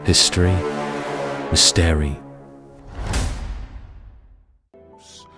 History, Misteri.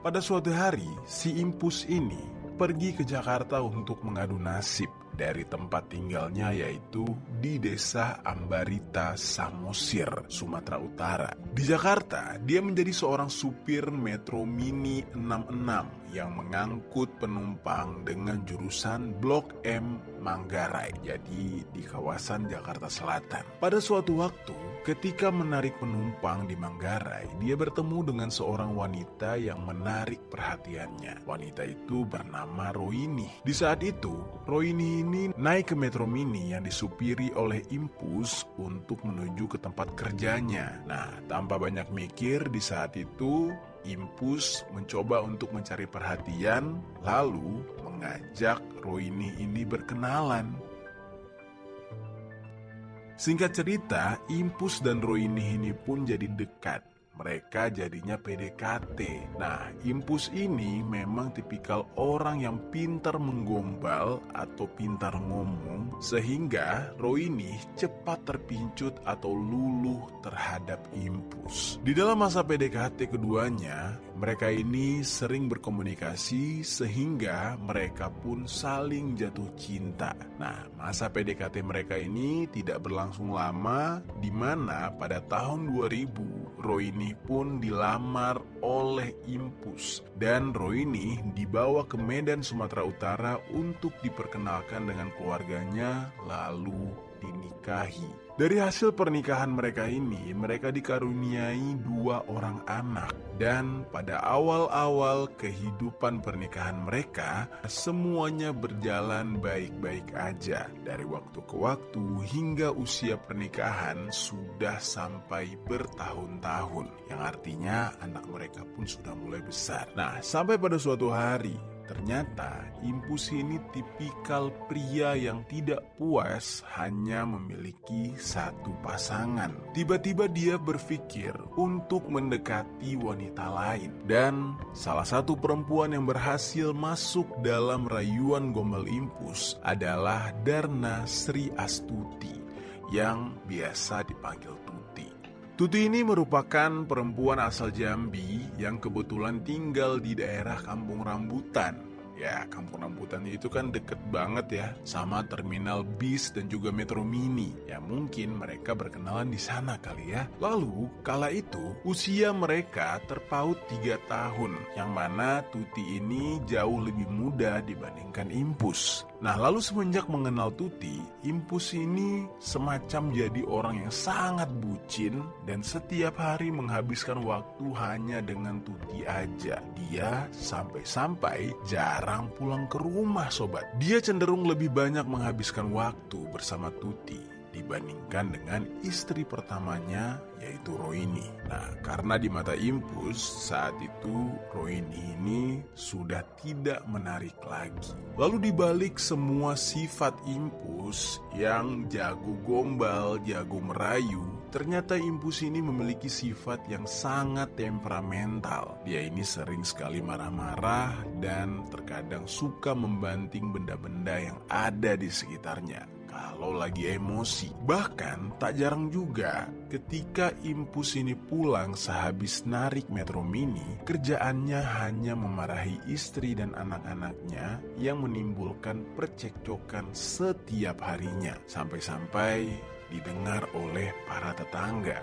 Pada suatu hari, si Impus ini pergi ke Jakarta untuk mengadu nasib dari tempat tinggalnya, yaitu di desa Ambarita, Samosir, Sumatera Utara. Di Jakarta, dia menjadi seorang supir Metro Mini 66 yang mengangkut penumpang dengan jurusan Blok M Manggarai, jadi di kawasan Jakarta Selatan. Pada suatu waktu, ketika menarik penumpang di Manggarai, dia bertemu dengan seorang wanita yang menarik perhatiannya. Wanita itu bernama Roini. Di saat itu, Roini ini naik ke Metro Mini yang disupiri oleh Impus untuk menuju ke tempat kerjanya. Nah, tanpa banyak mikir, di saat itu Impus mencoba untuk mencari perhatian, lalu mengajak Roini ini berkenalan. Singkat cerita, Impus dan Roini ini pun jadi dekat. Mereka jadinya PDKT. Nah, Impus ini memang tipikal orang yang pintar menggombal atau pintar ngomong, sehingga Roini cepat terpincut atau luluh terhadap Impus. Di dalam masa PDKT keduanya, mereka ini sering berkomunikasi sehingga mereka pun saling jatuh cinta. Nah, masa PDKT mereka ini tidak berlangsung lama, di mana pada tahun 2000 Roini pun dilamar oleh Impus dan Roini dibawa ke Medan, Sumatera Utara untuk diperkenalkan dengan keluarganya lalu dinikahi. Dari hasil pernikahan mereka ini, mereka dikaruniai 2 orang anak. Dan pada awal-awal kehidupan pernikahan mereka, semuanya berjalan baik-baik aja. Dari waktu ke waktu hingga usia pernikahan sudah sampai bertahun-tahun. Yang artinya anak mereka pun sudah mulai besar. Nah, sampai pada suatu hari, ternyata Impus ini tipikal pria yang tidak puas hanya memiliki satu pasangan. Tiba-tiba dia berpikir untuk mendekati wanita lain. Dan salah satu perempuan yang berhasil masuk dalam rayuan gombal Impus adalah Darna Sri Astuti, yang biasa dipanggil Tuti. Tuti ini merupakan perempuan asal Jambi yang kebetulan tinggal di daerah Kampung Rambutan. Ya, Kampung Rambutan itu kan deket banget ya sama terminal bis dan juga Metro Mini. Ya, mungkin mereka berkenalan di sana kali ya. Lalu, kala itu usia mereka terpaut 3 tahun, yang mana Tuti ini jauh lebih muda dibandingkan Impus. Nah, lalu semenjak mengenal Tuti, Impus ini semacam jadi orang yang sangat bucin dan setiap hari menghabiskan waktu hanya dengan Tuti aja. Dia sampai-sampai jarang pulang ke rumah, sobat. Dia cenderung lebih banyak menghabiskan waktu bersama Tuti dibandingkan dengan istri pertamanya, yaitu Roini. Nah, karena di mata Impus saat itu Roini ini sudah tidak menarik lagi. Lalu dibalik semua sifat Impus yang jago gombal, jago merayu, ternyata Impus ini memiliki sifat yang sangat temperamental. Dia ini sering sekali marah-marah dan terkadang suka membanting benda-benda yang ada di sekitarnya kalau lagi emosi. Bahkan tak jarang juga ketika Impus ini pulang sehabis narik Metro Mini, kerjaannya hanya memarahi istri dan anak-anaknya yang menimbulkan percekcokan setiap harinya, sampai-sampai didengar oleh para tetangga.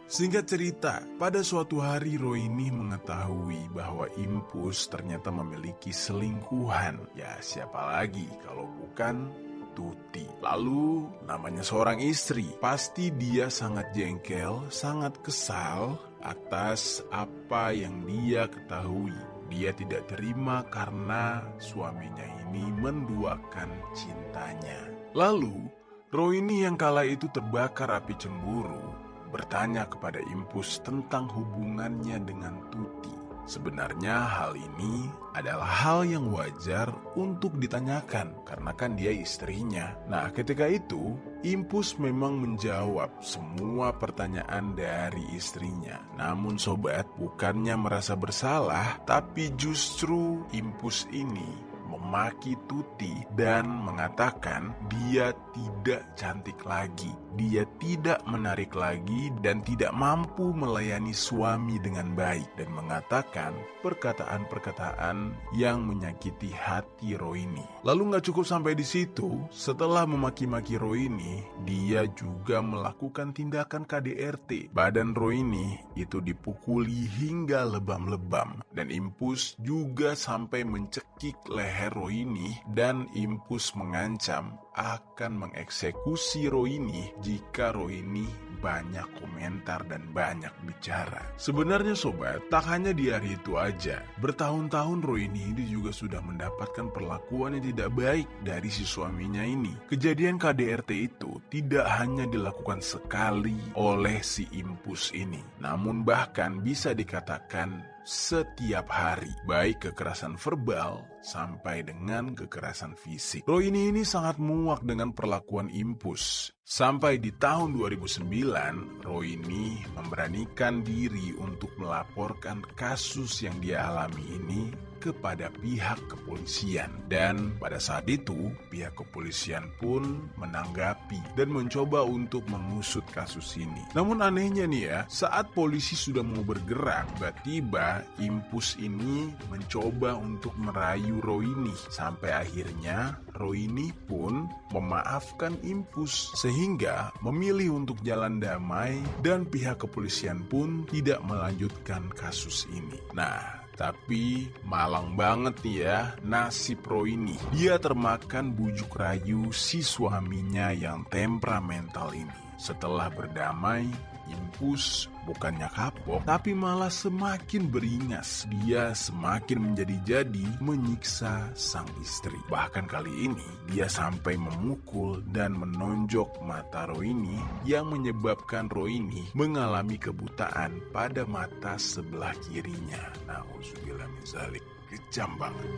Singkat cerita, pada suatu hari Roini mengetahui bahwa Impus ternyata memiliki selingkuhan. Ya, siapa lagi kalau bukan Tuti. Lalu, namanya seorang istri, pasti dia sangat jengkel, sangat kesal atas apa yang dia ketahui. Dia tidak terima karena suaminya ini menduakan cintanya. Lalu, Roini yang kala itu terbakar api cemburu bertanya kepada Impus tentang hubungannya dengan Tuti. Sebenarnya hal ini adalah hal yang wajar untuk ditanyakan karena kan dia istrinya. Nah, ketika itu Impus memang menjawab semua pertanyaan dari istrinya. Namun sobat, bukannya merasa bersalah, tapi justru Impus ini memaki Tuti dan mengatakan dia tidak cantik lagi, dia tidak menarik lagi dan tidak mampu melayani suami dengan baik, dan mengatakan perkataan-perkataan yang menyakiti hati Rohini. Lalu gak cukup sampai di situ, setelah memaki-maki Rohini, dia juga melakukan tindakan KDRT. Badan Rohini itu dipukuli hingga lebam-lebam, dan Impus juga sampai mencekik leher Rohini, dan Impus mengancam akan mengeksekusi Rohini jika Rohini banyak komentar dan banyak bicara. Sebenarnya sobat, tak hanya di hari itu aja. Bertahun-tahun Rohini ini juga sudah mendapatkan perlakuan yang tidak baik dari si suaminya ini. Kejadian KDRT itu tidak hanya dilakukan sekali oleh si Impus ini, namun bahkan bisa dikatakan setiap hari, baik kekerasan verbal sampai dengan kekerasan fisik. Rohini ini sangat muak dengan perlakuan Impus. Sampai di tahun 2009, Rohini memberanikan diri untuk melaporkan kasus yang dia alami ini kepada pihak kepolisian. Dan pada saat itu, pihak kepolisian pun menanggapi dan mencoba untuk mengusut kasus ini. Namun anehnya nih ya, saat polisi sudah mau bergerak, tiba-tiba Impus ini mencoba untuk merayu Rohini. Sampai akhirnya Rohini pun memaafkan Impus, sehingga memilih untuk jalan damai dan pihak kepolisian pun tidak melanjutkan kasus ini. Nah, tapi malang banget nih ya nasib Rohini. Dia termakan bujuk rayu si suaminya yang temperamental ini. Setelah berdamai, Impus bukannya kapok, tapi malah semakin beringas. Dia semakin menjadi-jadi menyiksa sang istri. Bahkan kali ini, dia sampai memukul dan menonjok mata Rohini yang menyebabkan Rohini mengalami kebutaan pada mata sebelah kirinya. Nauzubillah min dzalik. Kejam banget.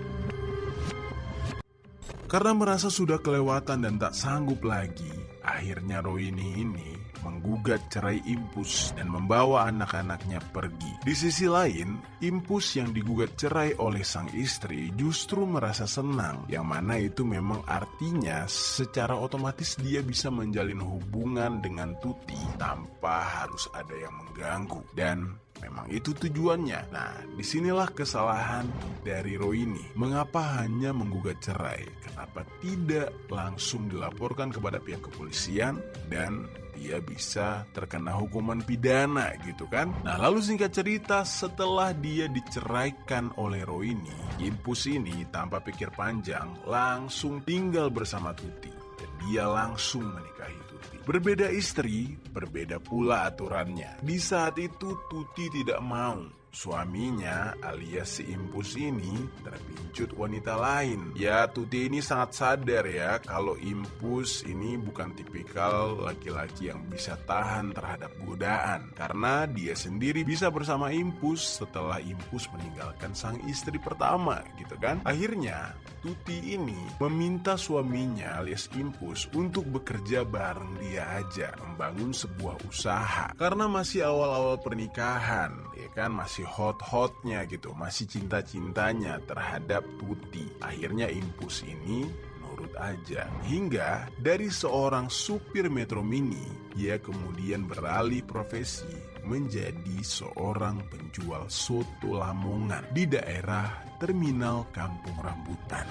Karena merasa sudah kelewatan dan tak sanggup lagi, akhirnya Rohini ini menggugat cerai Impus dan membawa anak-anaknya pergi. Di sisi lain, Impus yang digugat cerai oleh sang istri justru merasa senang, yang mana itu memang artinya secara otomatis dia bisa menjalin hubungan dengan Tuti tanpa harus ada yang mengganggu. Dan memang itu tujuannya. Nah, disinilah kesalahan dari Rohini. Mengapa hanya menggugat cerai? Kenapa tidak langsung dilaporkan kepada pihak kepolisian dan dia bisa terkena hukuman pidana gitu kan? Nah, lalu singkat cerita, setelah dia diceraikan oleh Rohini, Impus ini tanpa pikir panjang langsung tinggal bersama Tuti. Dan dia langsung menikahi Tuti. Berbeda istri, berbeda pula aturannya. Di saat itu Tuti tidak mau suaminya alias si Impus ini terpincut wanita lain. Ya, Tuti ini sangat sadar ya kalau Impus ini bukan tipikal laki-laki yang bisa tahan terhadap godaan, karena dia sendiri bisa bersama Impus setelah Impus meninggalkan sang istri pertama gitu kan. Akhirnya Tuti ini meminta suaminya alias Impus untuk bekerja bareng dia aja, membangun sebuah usaha. Karena masih awal-awal pernikahan, ya kan, masih hot-hotnya gitu, masih cinta-cintanya terhadap Tuti. Akhirnya Impus ini nurut aja. Hingga dari seorang supir Metro Mini, dia kemudian beralih profesi menjadi seorang penjual soto Lamongan di daerah Terminal Kampung Rambutan.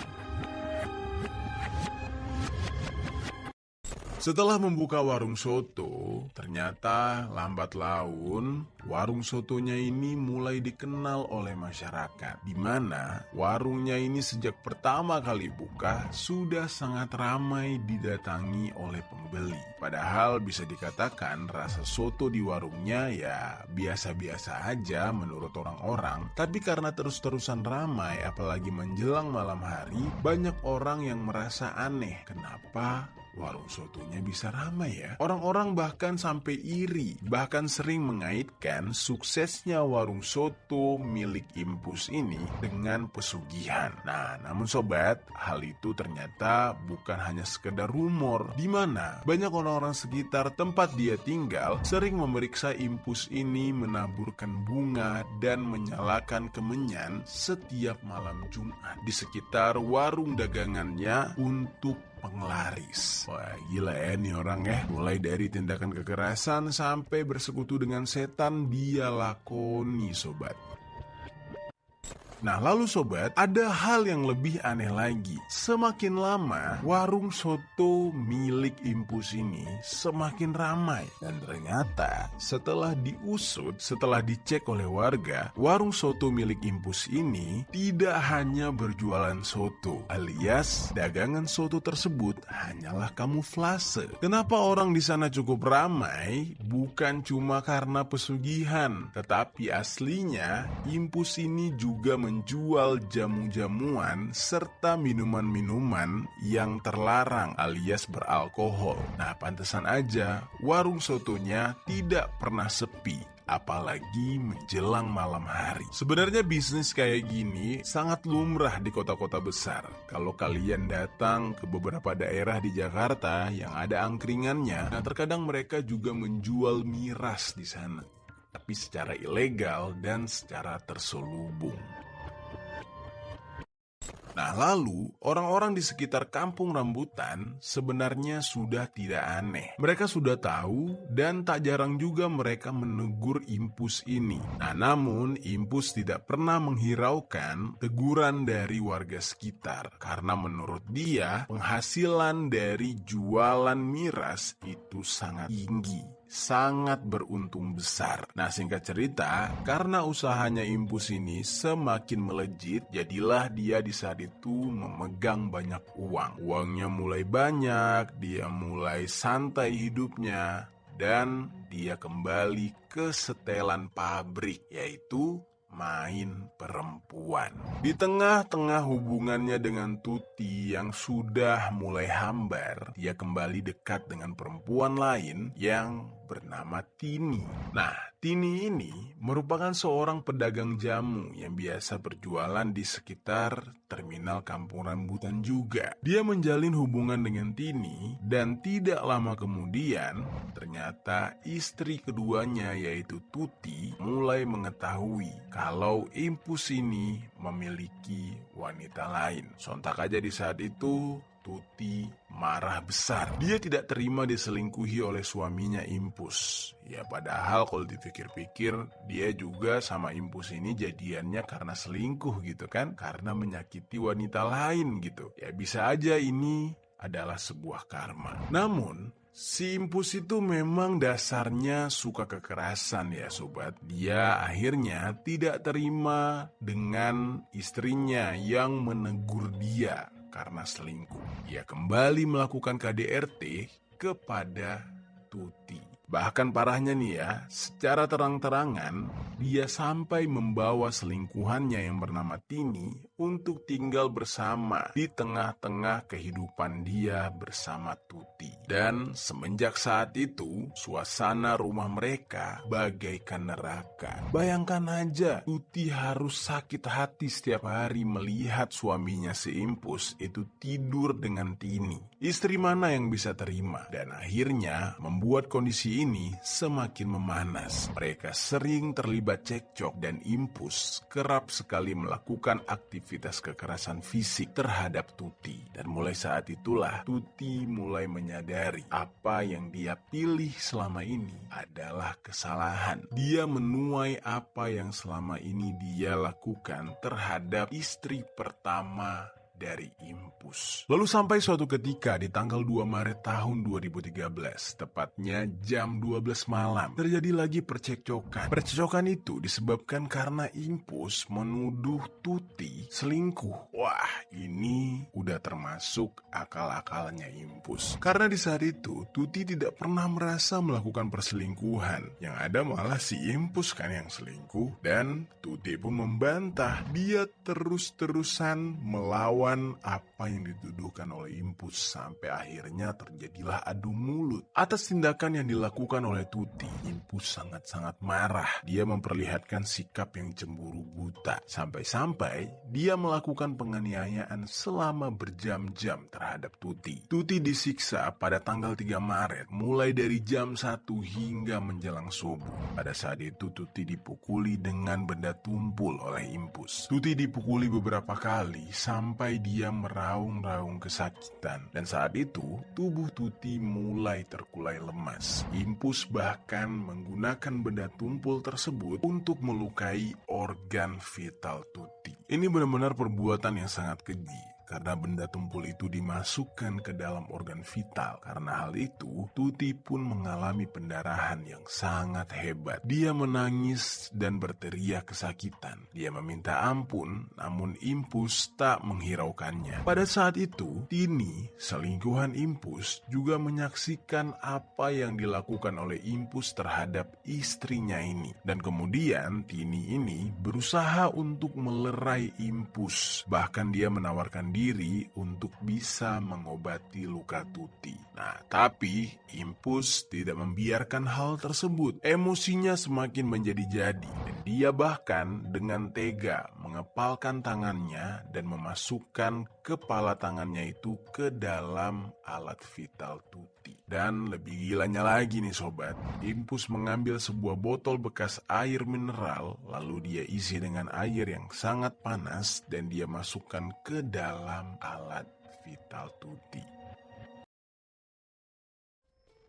Setelah membuka warung soto, ternyata lambat laun warung sotonya ini mulai dikenal oleh masyarakat, di mana warungnya ini sejak pertama kali buka sudah sangat ramai didatangi oleh pembeli. Padahal bisa dikatakan rasa soto di warungnya ya biasa-biasa aja menurut orang-orang, tapi karena terus-terusan ramai apalagi menjelang malam hari, banyak orang yang merasa aneh kenapa warung sotonya bisa ramai ya. Orang-orang bahkan sampai iri, bahkan sering mengaitkan suksesnya warung soto milik Impus ini dengan pesugihan. Nah, namun sobat, hal itu ternyata bukan hanya sekedar rumor, di mana banyak orang-orang sekitar tempat dia tinggal sering memeriksa Impus ini menaburkan bunga dan menyalakan kemenyan setiap malam Jumat di sekitar warung dagangannya untuk penglaris. Wah, gila ya nih orang ya. Mulai dari tindakan kekerasan sampai bersekutu dengan setan dia lakoni sobat. Nah lalu sobat, ada hal yang lebih aneh lagi. Semakin lama, warung soto milik Impus ini semakin ramai. Dan ternyata setelah diusut, setelah dicek oleh warga, warung soto milik Impus ini tidak hanya berjualan soto, alias dagangan soto tersebut hanyalah kamuflase. Kenapa orang di sana cukup ramai? Bukan cuma karena pesugihan, tetapi aslinya Impus ini juga menjual jamu-jamuan serta minuman-minuman yang terlarang alias beralkohol. Nah, pantesan aja warung sotonya tidak pernah sepi, apalagi menjelang malam hari. Sebenarnya bisnis kayak gini sangat lumrah di kota-kota besar. Kalau kalian datang ke beberapa daerah di Jakarta yang ada angkringannya, nah terkadang mereka juga menjual miras di sana, tapi secara ilegal dan secara terselubung. Nah lalu, orang-orang di sekitar kampung rambutan sebenarnya sudah tidak aneh. Mereka sudah tahu dan tak jarang juga mereka menegur Impus ini. Nah namun, Impus tidak pernah menghiraukan teguran dari warga sekitar. Karena menurut dia, penghasilan dari jualan miras itu sangat tinggi, sangat beruntung besar. Nah singkat cerita, karena usahanya Impus ini semakin melejit, jadilah dia di saat itu memegang banyak uang. Uangnya mulai banyak, dia mulai santai hidupnya, dan dia kembali ke setelan pabrik, yaitu main perempuan. Di tengah-tengah hubungannya dengan Tuti yang sudah mulai hambar, dia kembali dekat dengan perempuan lain yang bernama Tini. Nah, Tini ini merupakan seorang pedagang jamu yang biasa berjualan di sekitar terminal Kampung Rambutan juga. Dia menjalin hubungan dengan Tini dan tidak lama kemudian ternyata istri keduanya yaitu Tuti mulai mengetahui kalau Impus ini memiliki wanita lain. Sontak aja di saat itu Tuti marah besar. Dia tidak terima diselingkuhi oleh suaminya Impus. Ya padahal kalau dipikir-pikir dia juga sama Impus ini jadiannya karena selingkuh gitu kan. Karena menyakiti wanita lain gitu. Ya bisa aja ini adalah sebuah karma. Namun si Impus itu memang dasarnya suka kekerasan ya sobat. Dia akhirnya tidak terima dengan istrinya yang menegur dia karena selingkuh. Dia kembali melakukan KDRT kepada Tuti. Bahkan parahnya nih ya, secara terang-terangan dia sampai membawa selingkuhannya yang bernama Tini untuk tinggal bersama di tengah-tengah kehidupan dia bersama Tuti. Dan semenjak saat itu, suasana rumah mereka bagaikan neraka. Bayangkan aja, Tuti harus sakit hati setiap hari melihat suaminya si Impus itu tidur dengan Tini. Istri mana yang bisa terima? Dan akhirnya membuat kondisi ini semakin memanas. Mereka sering terlibat cekcok dan Impus kerap sekali melakukan aktivitas kekerasan fisik terhadap Tuti. Dan mulai saat itulah Tuti mulai menyadari apa yang dia pilih selama ini adalah kesalahan. Dia menuai apa yang selama ini dia lakukan terhadap istri pertama dari Impus. Lalu sampai suatu ketika di tanggal 2 Maret tahun 2013, tepatnya jam 12 malam, terjadi lagi percekcokan. Percekcokan itu disebabkan karena Impus menuduh Tuti selingkuh. Wah, ini udah termasuk akal-akalnya Impus. Karena di saat itu, Tuti tidak pernah merasa melakukan perselingkuhan. Yang ada malah si Impus kan yang selingkuh. Dan Tuti pun membantah. Dia terus-terusan melawan melawan apa yang dituduhkan oleh Impus sampai akhirnya terjadilah adu mulut. Atas tindakan yang dilakukan oleh Tuti, Impus sangat-sangat marah. Dia memperlihatkan sikap yang cemburu buta. Sampai-sampai dia melakukan penganiayaan selama berjam-jam terhadap Tuti. Tuti disiksa pada tanggal 3 Maret mulai dari jam 1 hingga menjelang subuh. Pada saat itu Tuti dipukuli dengan benda tumpul oleh Impus. Tuti dipukuli beberapa kali sampai dia meraung-raung kesakitan. Dan saat itu tubuh Tuti mulai terkulai lemas. Impus bahkan menggunakan benda tumpul tersebut untuk melukai organ vital Tuti. Ini benar-benar perbuatan yang sangat keji. Karena benda tumpul itu dimasukkan ke dalam organ vital. Karena hal itu, Tuti pun mengalami pendarahan yang sangat hebat. Dia menangis dan berteriak kesakitan. Dia meminta ampun, namun Impus tak menghiraukannya. Pada saat itu, Tini, selingkuhan Impus, juga menyaksikan apa yang dilakukan oleh Impus terhadap istrinya ini. Dan kemudian, Tini ini berusaha untuk melerai Impus. Bahkan dia menawarkan diri untuk bisa mengobati luka Tuti. Nah, tapi Impus tidak membiarkan hal tersebut. Emosinya semakin menjadi-jadi dan dia bahkan dengan tega mengepalkan tangannya dan memasukkan kepala tangannya itu ke dalam alat vital Tuti. Dan lebih gilanya lagi nih sobat, Impus mengambil sebuah botol bekas air mineral, lalu dia isi dengan air yang sangat panas dan dia masukkan ke dalam alat vital Tuti.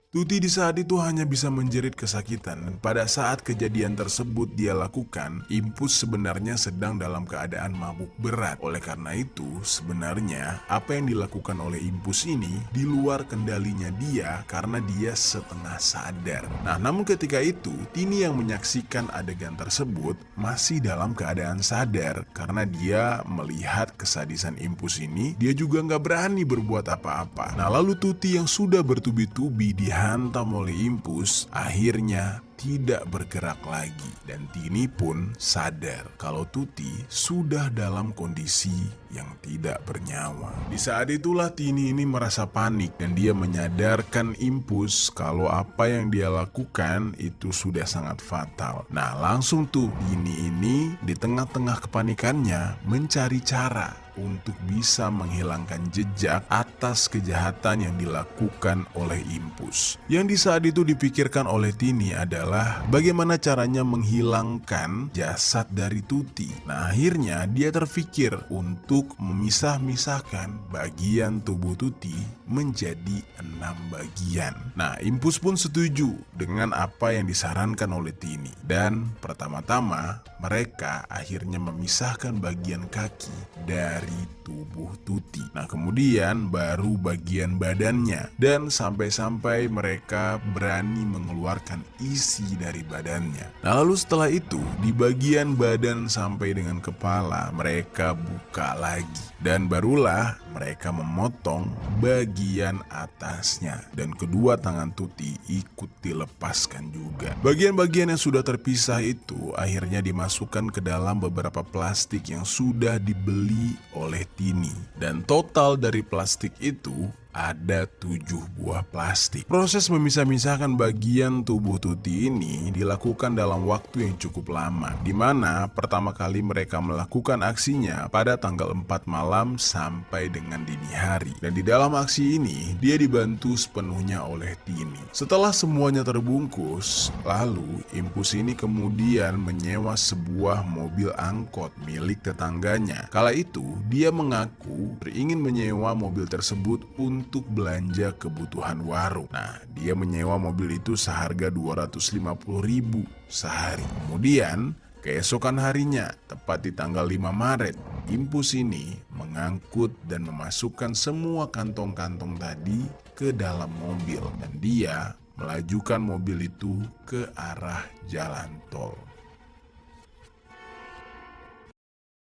Tuti di saat itu hanya bisa menjerit kesakitan dan pada saat kejadian tersebut dia lakukan, Impus sebenarnya sedang dalam keadaan mabuk berat. Oleh karena itu, sebenarnya apa yang dilakukan oleh Impus ini di luar kendalinya dia karena dia setengah sadar. Nah, namun ketika itu, Tini yang menyaksikan adegan tersebut masih dalam keadaan sadar karena dia melihat kesadisan Impus ini, dia juga nggak berani berbuat apa-apa. Nah, lalu Tuti yang sudah bertubi-tubi dihantam oleh Impus akhirnya tidak bergerak lagi dan Tini pun sadar kalau Tuti sudah dalam kondisi yang tidak bernyawa. Di saat itulah Tini ini merasa panik dan dia menyadarkan Impus kalau apa yang dia lakukan itu sudah sangat fatal. Nah, langsung tuh Tini ini di tengah-tengah kepanikannya mencari cara untuk bisa menghilangkan jejak atas kejahatan yang dilakukan oleh Impus. Yang di saat itu dipikirkan oleh Tini adalah bagaimana caranya menghilangkan jasad dari Tuti. Nah, akhirnya dia terpikir untuk memisah-misahkan bagian tubuh Tuti menjadi 6 bagian. Nah, Impus pun setuju dengan apa yang disarankan oleh Tini. Dan pertama-tama mereka akhirnya memisahkan bagian kaki dari tubuh Tuti. Nah, kemudian baru bagian badannya dan sampai-sampai mereka berani mengeluarkan isi dari badannya. Nah, lalu setelah itu di bagian badan sampai dengan kepala mereka buka lagi dan barulah mereka memotong bagian atasnya dan kedua tangan Tuti ikut dilepaskan juga. Bagian-bagian yang sudah terpisah itu akhirnya dimasukkan ke dalam beberapa plastik yang sudah dibeli oleh Tini dan total dari plastik itu ada 7 buah plastik. Proses memisah-misahkan bagian tubuh Tuti ini dilakukan dalam waktu yang cukup lama, di mana pertama kali mereka melakukan aksinya pada tanggal 4 malam sampai dengan dini hari. Dan di dalam aksi ini, dia dibantu sepenuhnya oleh Tini. Setelah semuanya terbungkus, lalu Impus ini kemudian menyewa sebuah mobil angkot milik tetangganya. Kala itu, dia mengaku ingin menyewa mobil tersebut untuk belanja kebutuhan warung. Nah, dia menyewa mobil itu seharga 250.000 sehari. Kemudian, keesokan harinya, tepat di tanggal 5 Maret, Impus ini mengangkut dan memasukkan semua kantong-kantong tadi ke dalam mobil dan dia melajukan mobil itu ke arah jalan tol.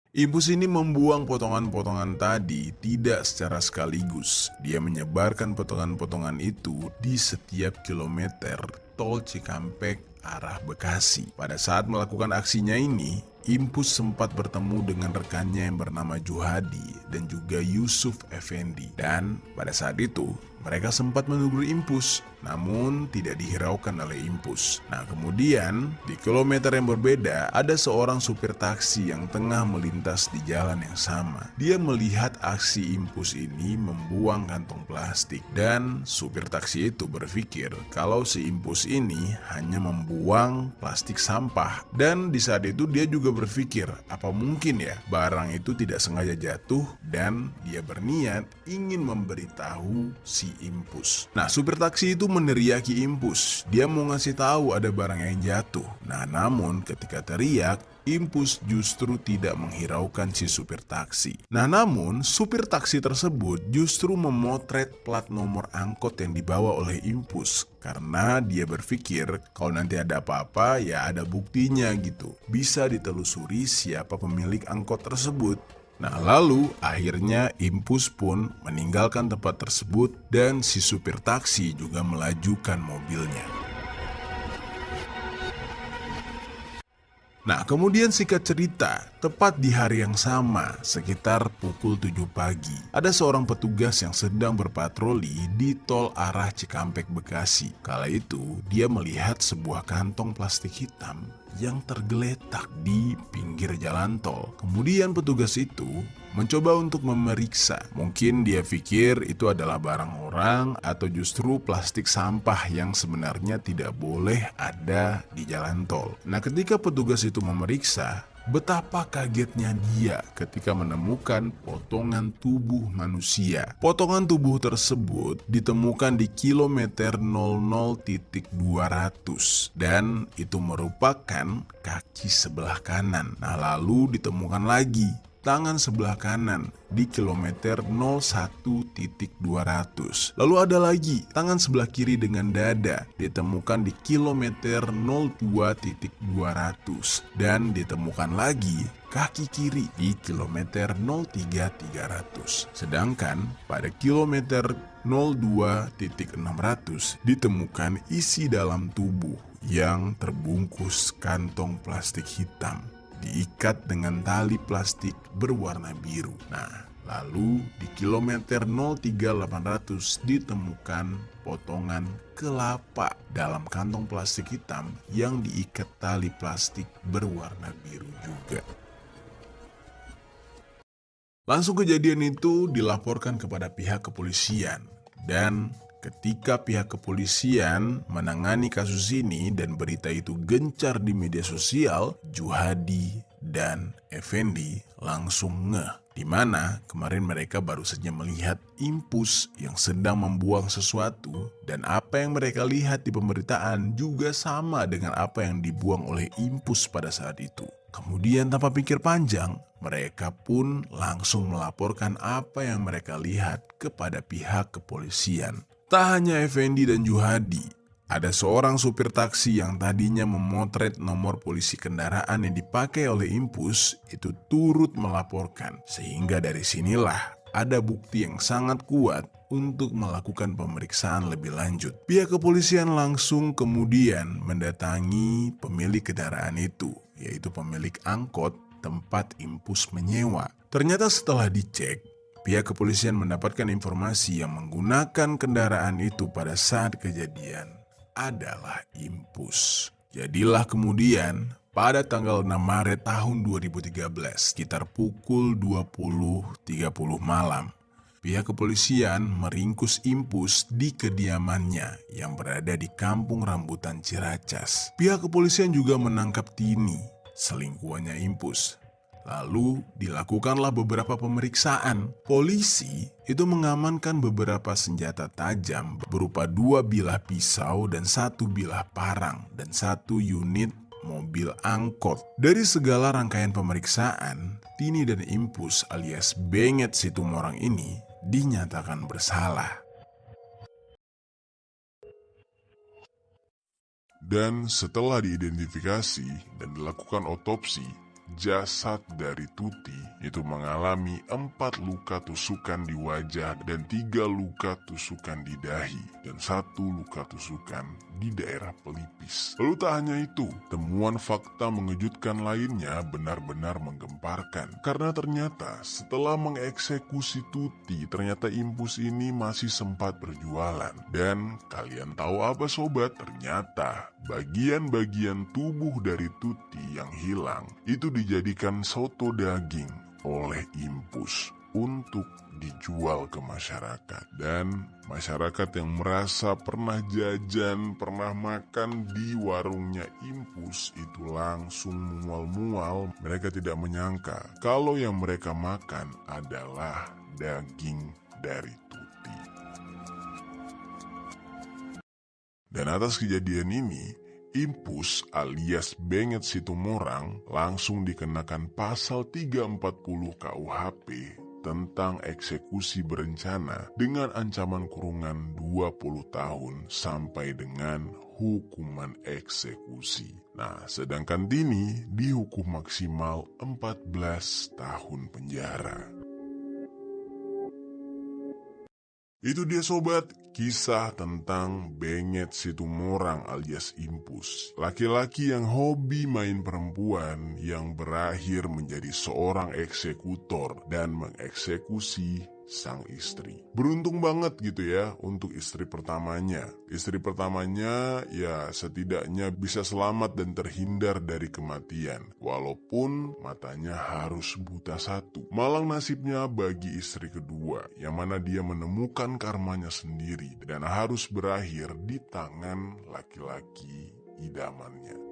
Impus ini membuang potongan-potongan tadi tidak secara sekaligus. Dia menyebarkan potongan-potongan itu di setiap kilometer tol Cikampek arah Bekasi. Pada saat melakukan aksinya ini, Impus sempat bertemu dengan rekannya yang bernama Juhadi dan juga Yusuf Effendi. Dan pada saat itu, mereka sempat menegur Impus, namun tidak dihiraukan oleh Impus. Nah, kemudian di kilometer yang berbeda, ada seorang supir taksi yang tengah melintas di jalan yang sama. Dia melihat aksi Impus ini membuang kantong plastik, dan supir taksi itu berpikir kalau si Impus ini hanya membuang plastik sampah. Dan di saat itu dia juga berpikir, apa mungkin ya barang itu tidak sengaja jatuh, dan dia berniat ingin memberitahu si Impus. Nah, supir taksi itu meneriaki Impus. Dia mau ngasih tahu ada barang yang jatuh. Nah, namun ketika teriak, Impus justru tidak menghiraukan si supir taksi. Nah, namun supir taksi tersebut justru memotret plat nomor angkot yang dibawa oleh Impus, karena dia berpikir kalau nanti ada apa-apa ya ada buktinya gitu. Bisa ditelusuri siapa pemilik angkot tersebut. Nah, lalu akhirnya Impus pun meninggalkan tempat tersebut dan si supir taksi juga melajukan mobilnya. Nah, kemudian singkat cerita, tepat di hari yang sama, sekitar pukul 7 pagi, ada seorang petugas yang sedang berpatroli di tol arah Cikampek, Bekasi. Kala itu, dia melihat sebuah kantong plastik hitam yang tergeletak di pinggir jalan tol. Kemudian petugas itu mencoba untuk memeriksa. Mungkin dia pikir itu adalah barang orang atau justru plastik sampah yang sebenarnya tidak boleh ada di jalan tol. Nah, ketika petugas itu memeriksa, betapa kagetnya dia ketika menemukan potongan tubuh manusia. Potongan tubuh tersebut ditemukan di kilometer 00.200 dan itu merupakan kaki sebelah kanan. Nah, lalu ditemukan lagi tangan sebelah kanan di kilometer 01.200. Lalu ada lagi tangan sebelah kiri dengan dada ditemukan di kilometer 02.200 dan ditemukan lagi kaki kiri di kilometer 03.300. Sedangkan pada kilometer 02.600 ditemukan isi dalam tubuh yang terbungkus kantong plastik hitam diikat dengan tali plastik berwarna biru. Nah, lalu di kilometer 03.800 ditemukan potongan kelapa dalam kantong plastik hitam yang diikat tali plastik berwarna biru juga. Langsung kejadian itu dilaporkan kepada pihak kepolisian, dan ketika pihak kepolisian menangani kasus ini dan berita itu gencar di media sosial, Juhadi dan Effendi langsung ngeh, di mana kemarin mereka baru saja melihat Impus yang sedang membuang sesuatu, dan apa yang mereka lihat di pemberitaan juga sama dengan apa yang dibuang oleh Impus pada saat itu. Kemudian tanpa pikir panjang, mereka pun langsung melaporkan apa yang mereka lihat kepada pihak kepolisian. Tak hanya Effendi dan Juhadi, ada seorang supir taksi yang tadinya memotret nomor polisi kendaraan yang dipakai oleh Impus itu turut melaporkan. Sehingga dari sinilah ada bukti yang sangat kuat untuk melakukan pemeriksaan lebih lanjut. Pihak kepolisian langsung kemudian mendatangi pemilik kendaraan itu, yaitu pemilik angkot tempat Impus menyewa. Ternyata setelah dicek, pihak kepolisian mendapatkan informasi yang menggunakan kendaraan itu pada saat kejadian adalah Impus. Jadilah kemudian pada tanggal 6 Maret tahun 2013, sekitar pukul 20.30 malam, pihak kepolisian meringkus Impus di kediamannya yang berada di Kampung Rambutan, Ciracas. Pihak kepolisian juga menangkap Tini, selingkuhannya Impus. Lalu dilakukanlah beberapa pemeriksaan. Polisi itu mengamankan beberapa senjata tajam berupa 2 bilah pisau dan 1 bilah parang dan 1 unit mobil angkot. Dari segala rangkaian pemeriksaan, Tini dan Impus alias Benget Situmorang ini dinyatakan bersalah. Dan setelah diidentifikasi dan dilakukan otopsi, jasad dari Tuti itu mengalami 4 luka tusukan di wajah dan 3 luka tusukan di dahi dan 1 luka tusukan di daerah pelipis. Lalu tak hanya itu, temuan fakta mengejutkan lainnya benar-benar menggemparkan. Karena ternyata setelah mengeksekusi Tuti, ternyata Impus ini masih sempat berjualan. Dan kalian tahu apa sobat? Ternyata bagian-bagian tubuh dari Tuti yang hilang itu dijadikan soto daging oleh Impus untuk dijual ke masyarakat. Dan masyarakat yang merasa pernah jajan, pernah makan di warungnya Impus itu langsung mual-mual. Mereka tidak menyangka kalau yang mereka makan adalah daging dari Tuti. Dan atas kejadian ini, Impus alias Benget Situmorang langsung dikenakan pasal 340 KUHP tentang eksekusi berencana dengan ancaman kurungan 20 tahun sampai dengan hukuman eksekusi. Nah, sedangkan Tini dihukum maksimal 14 tahun penjara. Itu dia sobat, kisah tentang Benget Situmorang alias Impus. Laki-laki yang hobi main perempuan yang berakhir menjadi seorang eksekutor dan mengeksekusi sang istri. Beruntung banget gitu ya untuk istri pertamanya. Istri pertamanya ya setidaknya bisa selamat dan terhindar dari kematian. Walaupun matanya harus buta satu. Malang nasibnya bagi istri kedua, yang mana dia menemukan karmanya sendiri dan harus berakhir di tangan laki-laki idamannya.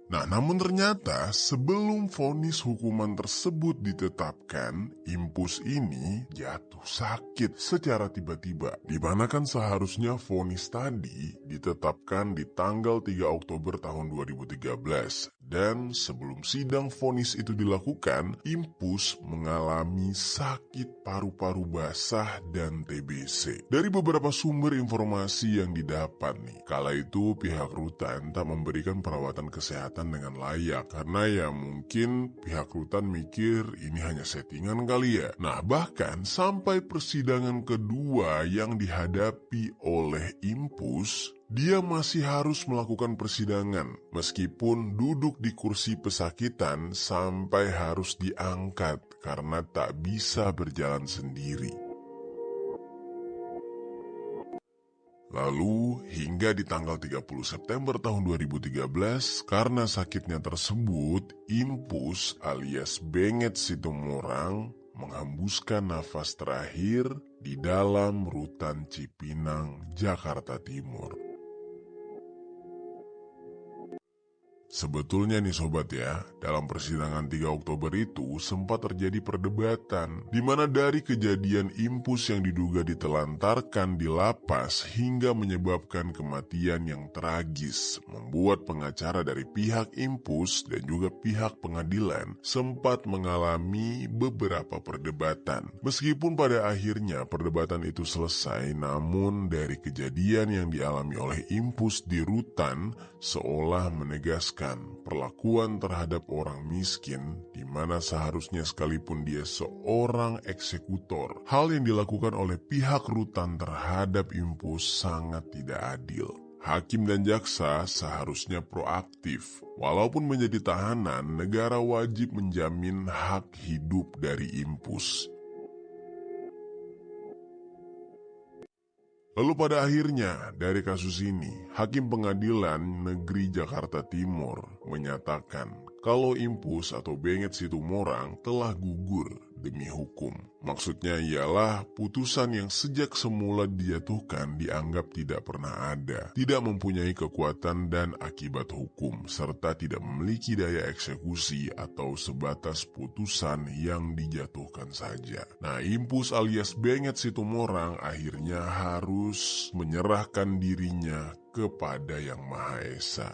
Nah, namun ternyata sebelum vonis hukuman tersebut ditetapkan, Impus ini jatuh sakit secara tiba-tiba. Dimana kan seharusnya vonis tadi ditetapkan di tanggal 3 Oktober tahun 2013. Dan sebelum sidang vonis itu dilakukan, Impus mengalami sakit paru-paru basah dan TBC. Dari beberapa sumber informasi yang didapat nih, kala itu pihak rutan tak memberikan perawatan kesehatan dengan layak. Karena ya mungkin pihak rutan mikir ini hanya settingan kali ya. Nah, bahkan sampai persidangan kedua yang dihadapi oleh Impus, dia masih harus melakukan persidangan meskipun duduk di kursi pesakitan sampai harus diangkat karena tak bisa berjalan sendiri. Lalu hingga di tanggal 30 September tahun 2013 karena sakitnya tersebut, Impus alias Benget Situmorang menghembuskan nafas terakhir di dalam rutan Cipinang, Jakarta Timur. Sebetulnya nih sobat ya, dalam persidangan 3 Oktober itu sempat terjadi perdebatan di mana dari kejadian Impus yang diduga ditelantarkan di lapas hingga menyebabkan kematian yang tragis, membuat pengacara dari pihak Impus dan juga pihak pengadilan sempat mengalami beberapa perdebatan. Meskipun pada akhirnya perdebatan itu selesai, namun dari kejadian yang dialami oleh Impus di rutan seolah menegaskan perlakuan terhadap orang miskin, di mana seharusnya sekalipun dia seorang eksekutor, hal yang dilakukan oleh pihak rutan terhadap Impus sangat tidak adil. Hakim dan jaksa seharusnya proaktif. Walaupun menjadi tahanan, negara wajib menjamin hak hidup dari Impus. Lalu pada akhirnya dari kasus ini, Hakim Pengadilan Negeri Jakarta Timur menyatakan kalau Impus atau Benget Situmorang telah gugur demi hukum. Maksudnya ialah putusan yang sejak semula dijatuhkan dianggap tidak pernah ada, tidak mempunyai kekuatan dan akibat hukum, serta tidak memiliki daya eksekusi atau sebatas putusan yang dijatuhkan saja. Nah, Impus alias Benget Situmorang akhirnya harus menyerahkan dirinya kepada Yang Maha Esa.